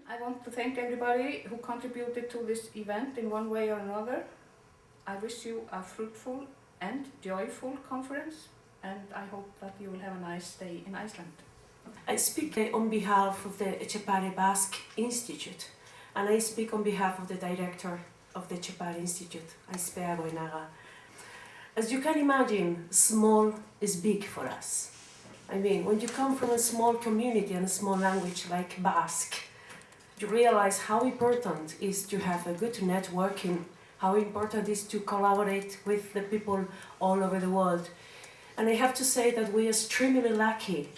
I want to thank everybody who contributed to this event in one way or another. I wish you a fruitful and joyful conference, and I hope that you will have a nice day in Iceland. I speak on behalf of the Etxepare Basque Institute, and I speak on behalf of the director of the Etxepare Institute, Aizpea Goenaga. As you can imagine, small is big for us. I mean, when you come from a small community and a small language like Basque, you realize how important it is to have a good networking, how important it is to collaborate with the people all over the world. And I have to say that we are extremely lucky,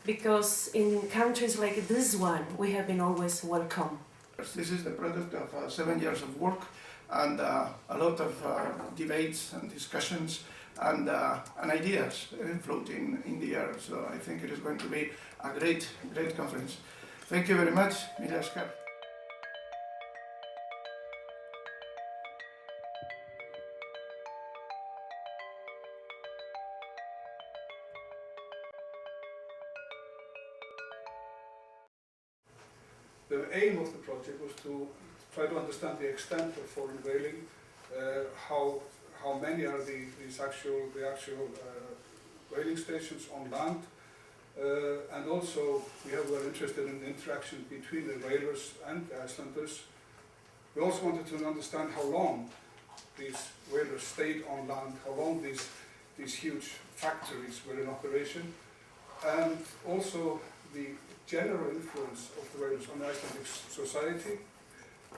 because in countries like this one, we have been always welcome. This is the product of 7 years of work and a lot of debates and discussions and ideas floating in the air. So I think it is going to be a great conference. Thank you very much, Mila Skar. The aim of the project was to try to understand the extent of foreign whaling, how many are the actual whaling stations on land, and also we were interested in the interaction between the whalers and the Icelanders. We also wanted to understand how long these whalers stayed on land, how long these huge factories were in operation, and also the general influence of the whalers on Icelandic society,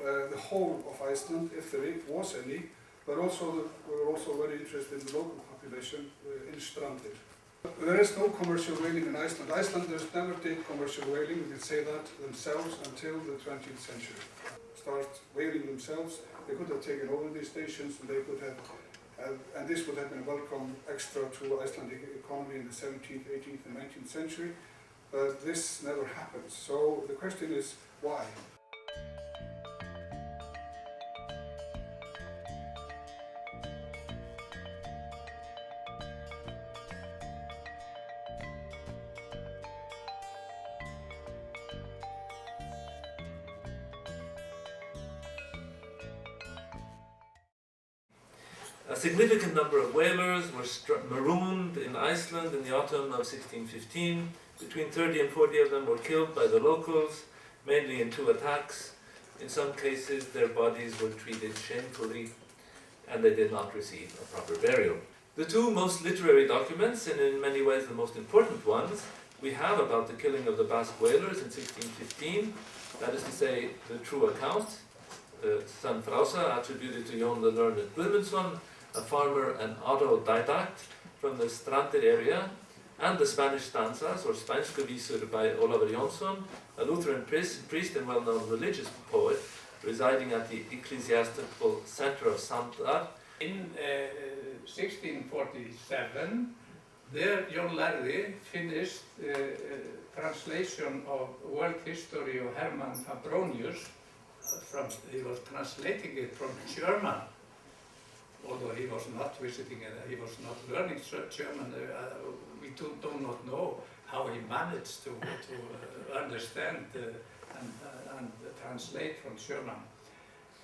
the whole of Iceland, if there was any, but also we were also very interested in the local population in Strandir. There is no commercial whaling in Iceland. Icelanders never did commercial whaling, we can say that themselves, until the 20th century. Start whaling themselves, they could have taken over these stations, and they could have, and this would have been a welcome extra to Icelandic economy in the 17th, 18th and 19th century. But this never happens. So the question is, why? A significant number of whalers were marooned in Iceland in the autumn of 1615. Between 30 and 40 of them were killed by the locals, mainly in 2 attacks. In some cases, their bodies were treated shamefully, and they did not receive a proper burial. The 2 most literary documents, and in many ways the most important ones, we have about the killing of the Basque whalers in 1615. That is to say, the true account, San Frausa, attributed to Jón the Learned Guðmundsson, a farmer and autodidact from the Strandir area, and the Spanish stanzas, or Spænska vísur, by Ólafur Jónsson, a Lutheran priest and well-known religious poet, residing at the ecclesiastical center of Sandar. In 1647, there Jón Lærði finished translation of world history of Hermann Fabronius. He was translating it from German, although he was not visiting it, he was not learning German. We do not know how he managed to understand and translate from German.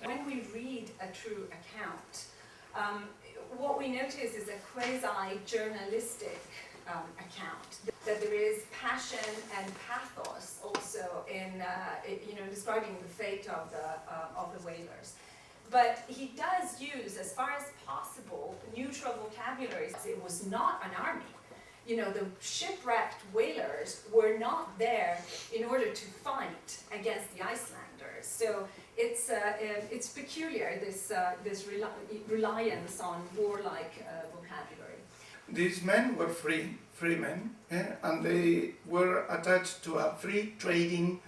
When we read a true account, what we notice is a quasi-journalistic account. That there is passion and pathos also in describing the fate of the whalers. But he does use, as far as possible, neutral vocabulary. It was not an army. You know, the shipwrecked whalers were not there in order to fight against the Icelanders. So it's peculiar, this reliance on warlike vocabulary. These men were free men, and they were attached to a free trading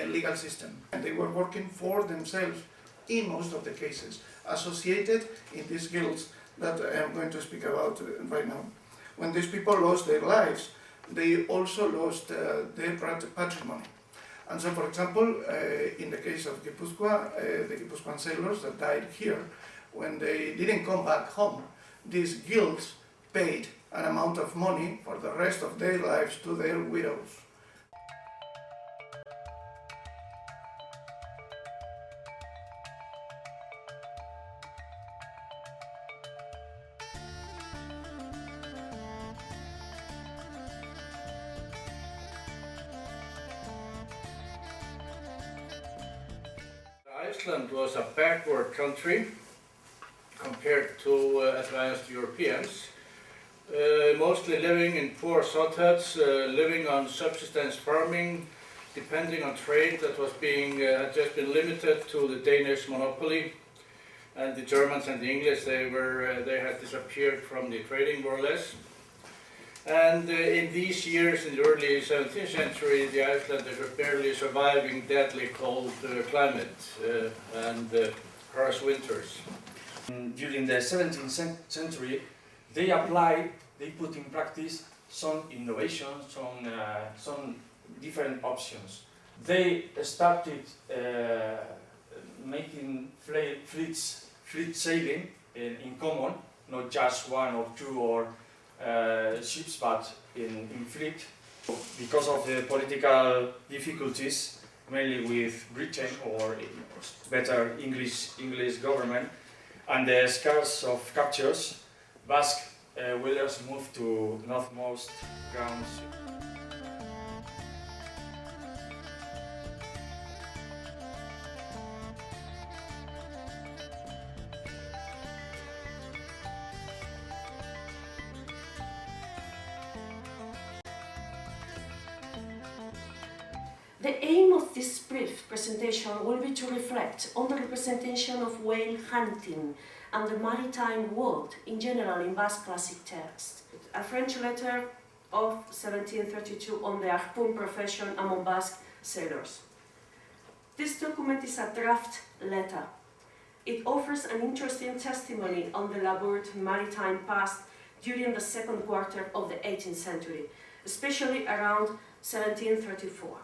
legal system. And they were working for themselves in most of the cases, associated in these guilds that I am going to speak about right now. When these people lost their lives, they also lost their patrimony. And so, for example, in the case of Gipuzkoa, the Gipuzkoan sailors that died here, when they didn't come back home, these guilds paid an amount of money for the rest of their lives to their widows. Iceland was a backward country compared to advanced Europeans, mostly living in poor sod huts, living on subsistence farming, depending on trade that was had just been limited to the Danish monopoly, and the Germans and the English they had disappeared from the trading more or less. And in these years, in the early 17th century, the Icelanders were barely surviving deadly cold climate and harsh winters. During the 17th century, they put in practice some innovations, some different options. They started making fleet sailing in common, not just one or two or ships, but in fleet. Because of the political difficulties, mainly with Britain or better English government, and the scars of captures, Basque whalers moved to northmost grounds. The aim of this brief presentation will be to reflect on the representation of whale hunting and the maritime world in general in Basque classic texts. A French letter of 1732 on the harpoon profession among Basque sailors. This document is a draft letter. It offers an interesting testimony on the labored maritime past during the second quarter of the 18th century, especially around 1734.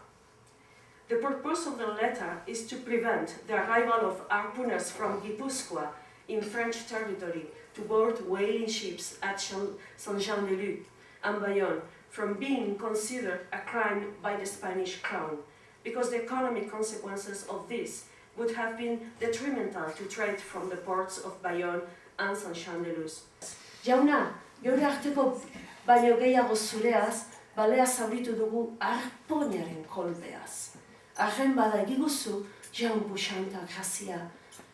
The purpose of the letter is to prevent the arrival of harpooners from Guipúzcoa in French territory to board whaling ships at Saint-Jean-de-Luz and Bayonne from being considered a crime by the Spanish crown, because the economic consequences of this would have been detrimental to trade from the ports of Bayonne and Saint-Jean-de-Luz. Jauna, gaur arteko baino gehiago zureaz, balea zauritu dugu harpoinaren kolbeaz. Arren bada egiguzu, jaun puxantak hasia,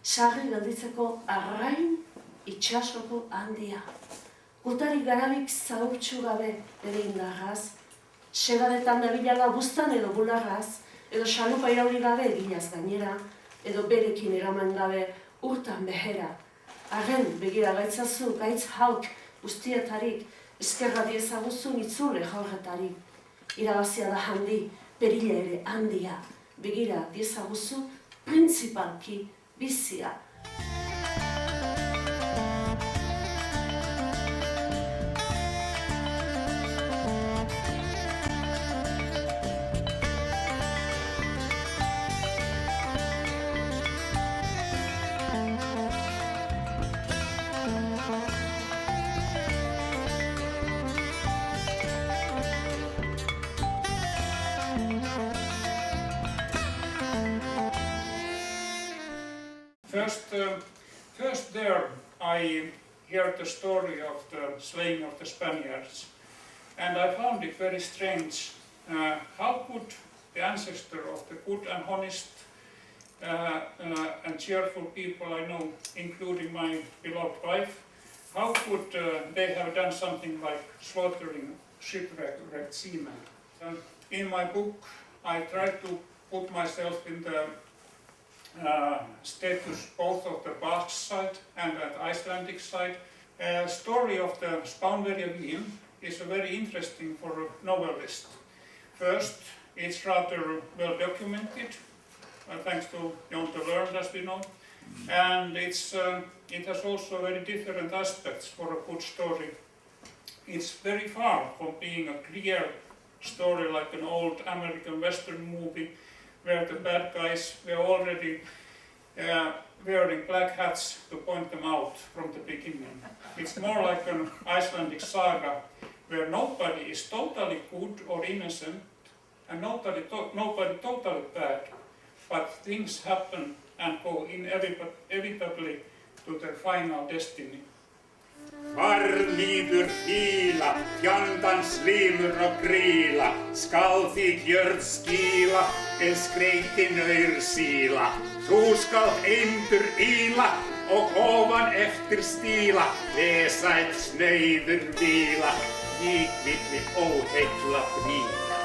sarri gelditzeko arrain itxasoko handia. Gutari garabik zaurtxu gabe bere indarraz, segadetan dabilala buztan edo bularraz, edo xalupa irauli gabe eginaz gainera, edo berekin eraman gabe urtan behera. Arren begira gaitzazu gaitz hauk guztietarik, eskerra diezaguzun itzule jaurretarik. Irabazia da handi, perila ere handia, begira diezaguzu principalki bizia. First there I heard the story of the slaying of the Spaniards, and I found it very strange. How could the ancestor of the good and honest and cheerful people I know, including my beloved wife, how could they have done something like slaughtering shipwrecked seamen? In my book I tried to put myself in the status both of the Basque side and the Icelandic side. Story of the Spánverja Vín is very interesting for a novelist. First, it's rather well documented, thanks to Jón de Learned, as we know, and it has also very different aspects for a good story. It's very far from being a clear story like an old American Western movie, where the bad guys were already wearing black hats to point them out from the beginning. It's more like an Icelandic saga, where nobody is totally good or innocent, and nobody totally bad, but things happen and go inevitably to their final destiny. Hvar líður fíla, fjandans limur og gríla, skal þig jörð skíla, en skreitin aur síla, Þú skalt eindur íla og ofan eftir stíla, vesæll snauður víla, í milli óheilla bríla.